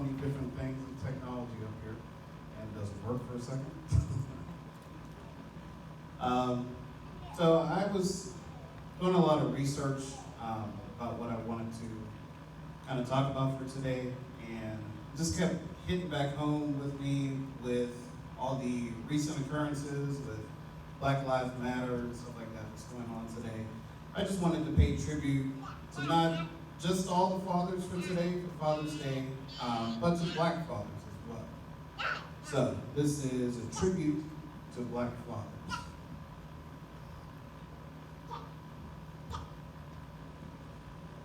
20 different things in technology up here, and does it work for a second? So I was doing a lot of research about what I wanted to kind of talk about for today, and just kept hitting back home with me with all the recent occurrences with Black Lives Matter and stuff like that that's going on today. I just wanted to pay tribute to not just all the fathers for today, for Father's Day, but to Black fathers as well. So this is a tribute to Black fathers.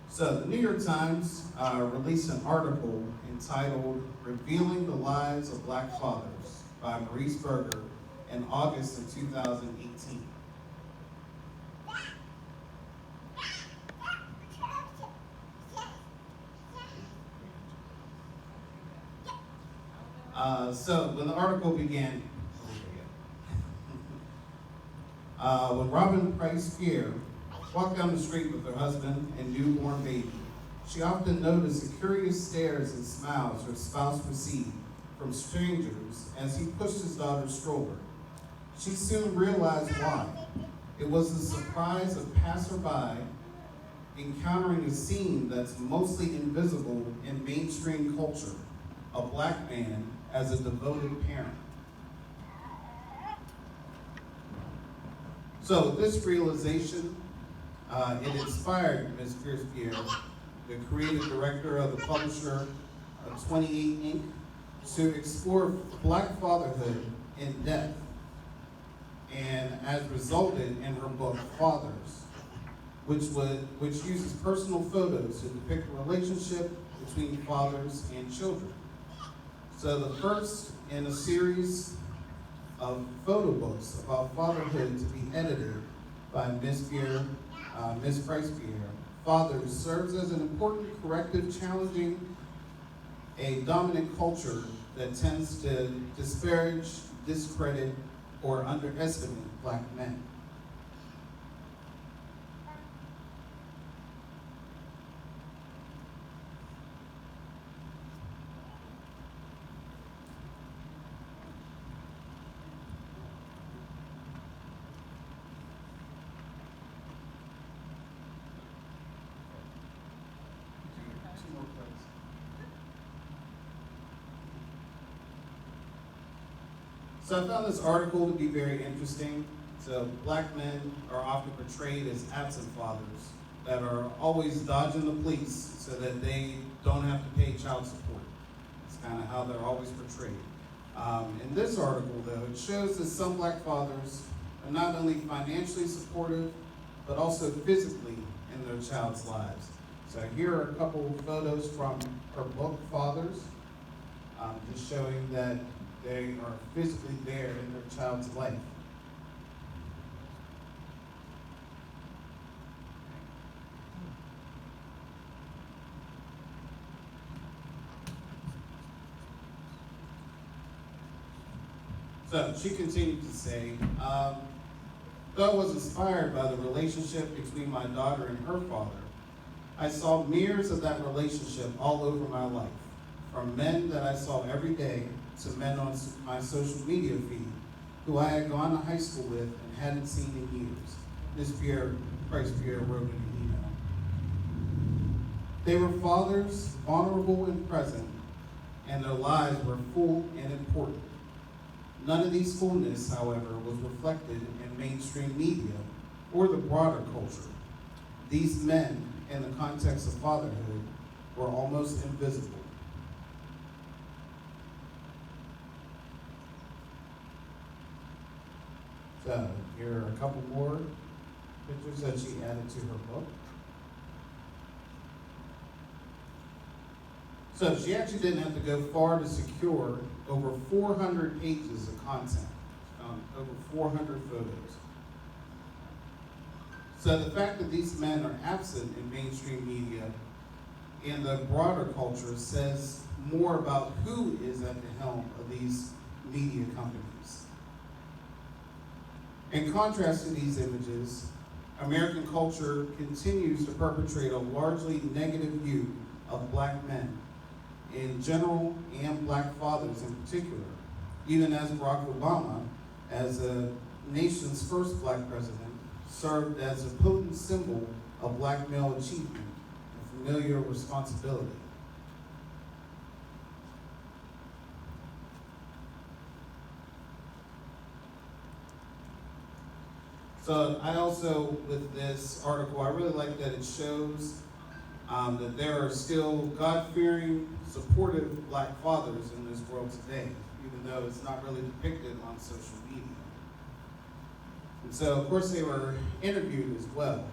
So the New York Times released an article entitled "Revealing the Lives of Black Fathers" by Maurice Berger in August of 2018. So when the article began, when Robin Price Pierre walked down the street with her husband and newborn baby, she often noticed the curious stares and smiles her spouse received from strangers as he pushed his daughter's stroller. She soon realized why. It was the surprise of passerby encountering a scene that's mostly invisible in mainstream culture: a Black man as a devoted parent. So this realization, it inspired Ms. Pierce-Pierre, the creative director of the publisher of 28 Inc., to explore Black fatherhood in depth, and as resulted in her book, Fathers, which uses personal photos to depict the relationship between fathers and children. So the first in a series of photo books about fatherhood to be edited by Ms. Price Pierre, Fathers serves as an important corrective challenging a dominant culture that tends to disparage, discredit, or underestimate Black men. So I found this article to be very interesting. So Black men are often portrayed as absent fathers that are always dodging the police so that they don't have to pay child support. It's kind of how they're always portrayed. In this article, though, it shows that some Black fathers are not only financially supportive, but also physically in their child's lives. So here are a couple of photos from her book, Fathers, just showing that they are physically there in their child's life. So she continued to say, though I was inspired by the relationship between my daughter and her father, I saw mirrors of that relationship all over my life, from men that I saw every day to men on my social media feed who I had gone to high school with and hadn't seen in years. Ms. Price Pierre wrote in an email. They were fathers, vulnerable and present, and their lives were full and important. None of these fullness, however, was reflected in mainstream media or the broader culture. These men, in the context of fatherhood, were almost invisible. So here are a couple more pictures that she added to her book. So she actually didn't have to go far to secure over 400 pages of content, over 400 photos. So the fact that these men are absent in mainstream media and the broader culture says more about who is at the helm of these media companies. In contrast to these images, American culture continues to perpetrate a largely negative view of Black men, in general and black fathers in particular, even as Barack Obama, as the nation's first black president, served as a potent symbol of black male achievement and familiar responsibility. So I also, with this article, I really like that it shows that there are still God-fearing, supportive black fathers in this world today, even though it's not really depicted on social media. And so, of course, they were interviewed as well.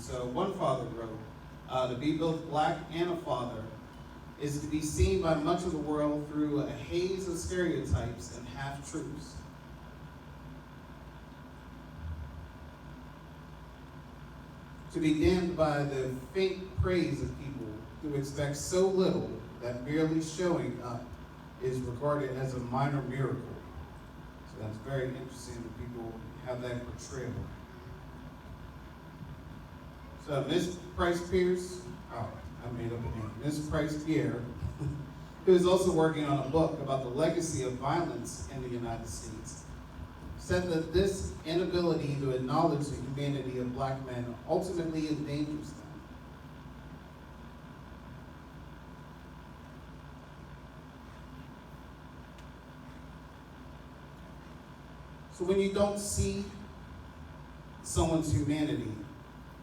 So one father wrote, to be both black and a father is to be seen by much of the world through a haze of stereotypes and half-truths. To be damned by the faint praise of people who expect so little that merely showing up is regarded as a minor miracle. So that's very interesting that people have that portrayal. So Miss Price Pierce, I made up a name, Miss Price Pierre, who is also working on a book about the legacy of violence in the United States, said that this inability to acknowledge the humanity of black men ultimately endangers them. So when you don't see someone's humanity,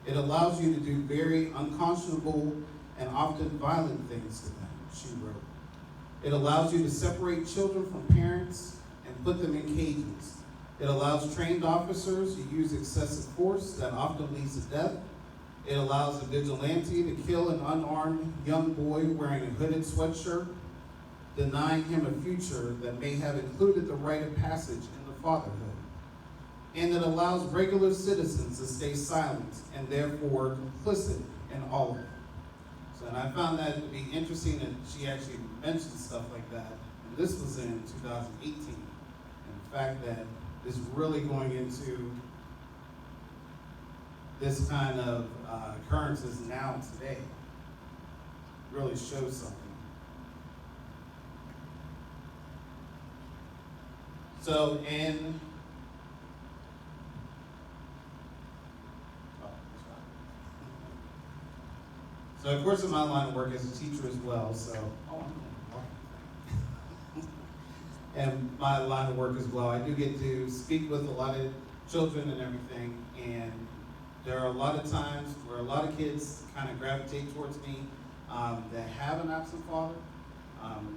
it allows you to do very unconscionable and often violent things to them, she wrote. It allows you to separate children from parents and put them in cages. It allows trained officers to use excessive force that often leads to death. It allows a vigilante to kill an unarmed young boy wearing a hooded sweatshirt, denying him a future that may have included the rite of passage into fatherhood. And it allows regular citizens to stay silent and therefore complicit in all of it. So, and I found that to be interesting that she actually mentioned stuff like that. And this was in 2018. And the fact that is really going into this kind of occurrences now today really shows something. So so of course in my line of work as a teacher as well, and my line of work as well, I do get to speak with a lot of children and everything, and there are a lot of times where a lot of kids kind of gravitate towards me that have an absent father.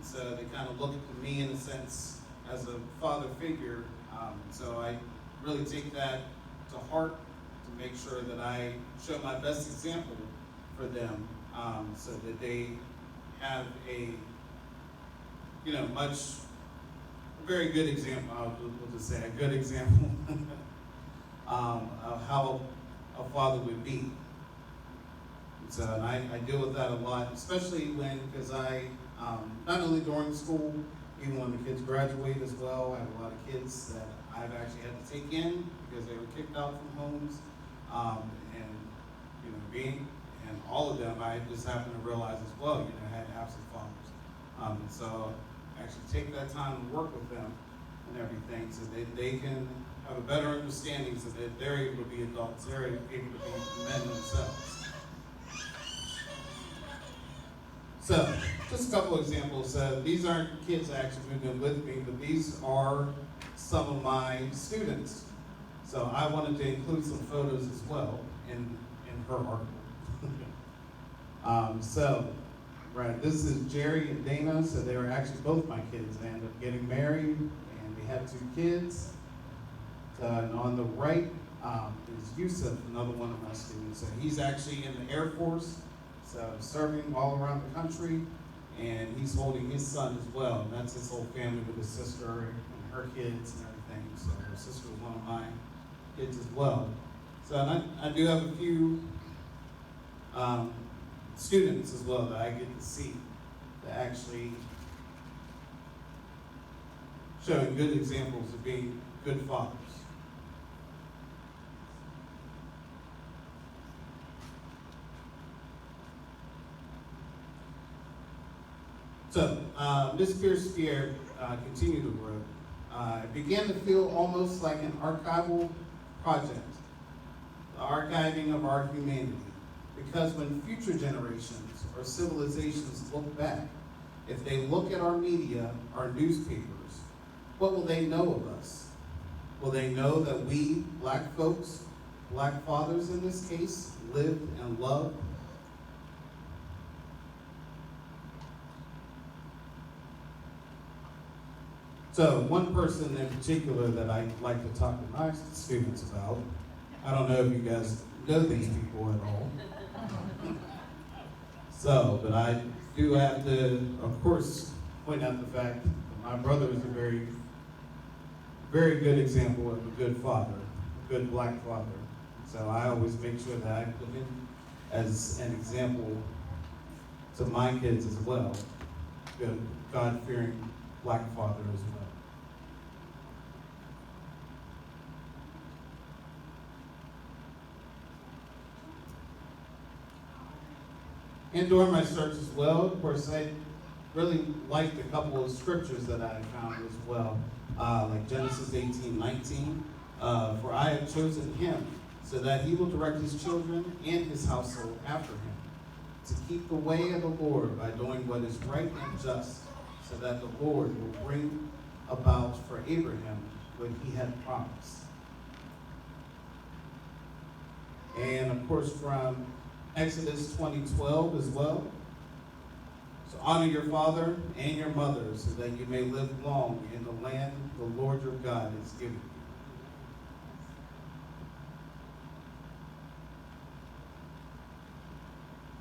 So they kind of look to me in a sense as a father figure. So I really take that to heart to make sure that I show my best example for them, so that they have a, very good example, we'll just say a good example of how a father would be. So and I deal with that a lot, especially because I, not only during school, even when the kids graduate as well, I have a lot of kids that I've actually had to take in because they were kicked out from homes, and all of them, I just happen to realize as well, had absent fathers. And so actually take that time to work with them and everything so that they can have a better understanding so that they're able to be adults, they're able to be men themselves. So, just a couple examples. These aren't kids that actually moved in with me, but these are some of my students. So I wanted to include some photos as well in her article. Right, this is Jerry and Dana, so they were actually both my kids. They ended up getting married, and they had 2 kids. And on the right is Yusuf, another one of my students. So he's actually in the Air Force, so serving all around the country, and he's holding his son as well. And that's his whole family with his sister and her kids and everything. So her sister was one of my kids as well. So and I do have a few students as well that I get to see that actually showing good examples of being good fathers. So, Ms. Pierce-Pierre continued to grow. It began to feel almost like an archival project, the archiving of our humanity. Because when future generations or civilizations look back, if they look at our media, our newspapers, what will they know of us? Will they know that we, black folks, black fathers in this case, lived and loved? So one person in particular that I like to talk to my students about, I don't know if you guys know these people at all. So, but I do have to, of course, point out the fact that my brother is a very, very good example of a good father, a good black father. So I always make sure that I put him as an example to my kids as well, good God-fearing black father as well. And during my search as well, of course, I really liked a couple of scriptures that I found as well, like Genesis 18:19. For I have chosen him so that he will direct his children and his household after him, to keep the way of the Lord by doing what is right and just, so that the Lord will bring about for Abraham what he had promised. And of course from Exodus 20:12 as well. So honor your father and your mother so that you may live long in the land the Lord your God is giving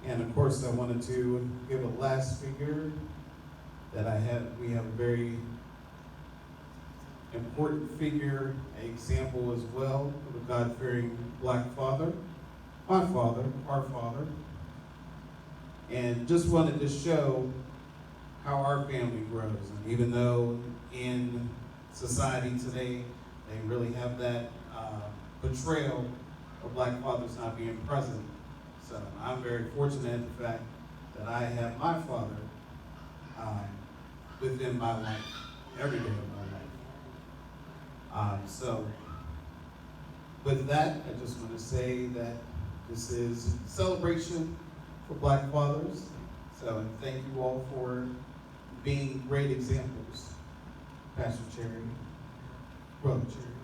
you. And of course I wanted to give a last figure that we have a very important figure, an example as well of a God-fearing black father. My father, our father, and just wanted to show how our family grows. And even though in society today, they really have that portrayal of black fathers not being present. So I'm very fortunate in the fact that I have my father within my life, every day of my life. So with that, I just want to say that this is a celebration for black fathers. So, and thank you all for being great examples. Pastor Cherry, Brother Cherry.